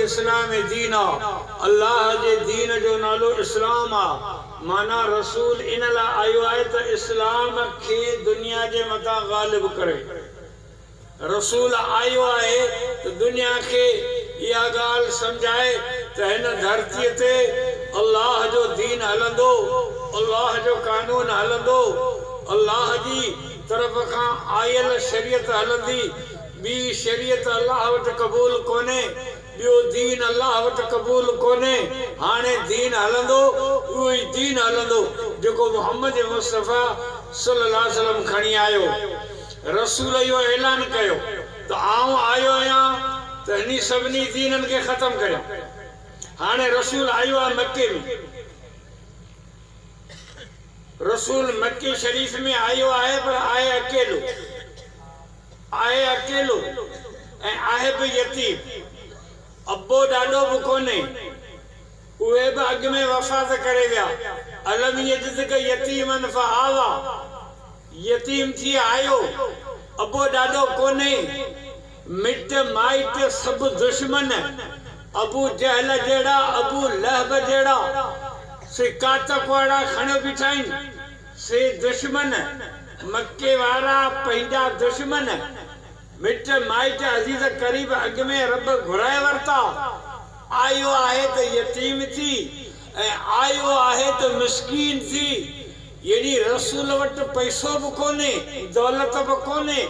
इस्लाम दीन आ। अल्लाह जे दीन जो नालो इस्लाम आ। माना रसूल इन ला आयो है तो इस्लाम के दुनिया जे मथा गालिब करे। रसूल आयो है तो दुनिया के यह गाल समझाए तो हिन धरती ते अल्लाह जो दीन हलंदो, अल्लाह जो कानून हलंदो, अल्लाह जी तरफ का आयल शरीयत हलंदी। बी शरीयत अल्लाह वट कबूल कोने, बियो दीन अल्लाह वट कबूल कोने। हाने दीन हलंदो, उही दीन हलंदो जेको मोहम्मद मुस्तफा सल्लल्लाहु अलैहि वसल्लम खणी आयो। रसूल यो ऐलान कयो तो आऊं आयो आहियां तो हिन सभिनी दीनन के खत्म करियो। हाने रसूल आयो आहे मक्के में, रसूल मक्के शरीफ में आयो आहे पर आए अकेलो, आए अकेलो ऐं आहे भी यतीम। अब्बो ॾाॾो भी कोने, उहे भी अॻ में वफ़ात करे विया। अलम यजिदक यतीमन फआवा, यतीम थी आयो, अब्बो ॾाॾो कोने, मिट माइट सब दुश्मन। अबू जहल जहिड़ा, अबू लहब जहिड़ा से कातक वारा खण बीठा आहिनि, से दुश्मन। मक्के वारा पंहिंजा दुश्मन, मिट माइट अजीज करीब अॻ में रब घुराए वरता। आयो आहे तो यतीम थी ऐं आयो आहे तो मिस्कीन थी। यानी रसूल वट पैसो भी कोने, दौलत भी कोने,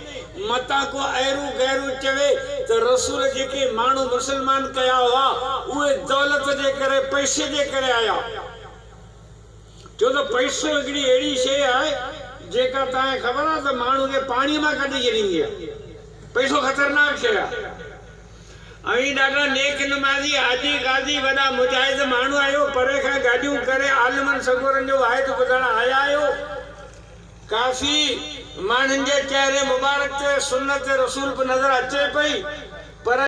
मता को ऐरू गैरू चवे तो रसूल जेके मानू मुसलमान कया हुआ उहे दौलत जे करे, पैसे जे करे आया। जो तो पैसो हिकिड़ी अहिड़ी शइ आहे जेका तव्हांखे ख़बर आहे त माण्हू खे पाणी मां कढी छॾींदी आहे। पैसो ख़तरनाक शइ आहे। ऐं ॾाढा नेक नमाज़ी हाजी गाज़ी वॾा मुजाहिद माण्हू आयो, परे खां गाॾियूं करे आलिमनि सगोरनि जो वाहिद ॿुधण आया आहियो। काफ़ी माण्हुनि जे चेहरे मुबारक ते सुन्नत रसूल बि नज़र अचे पई, पर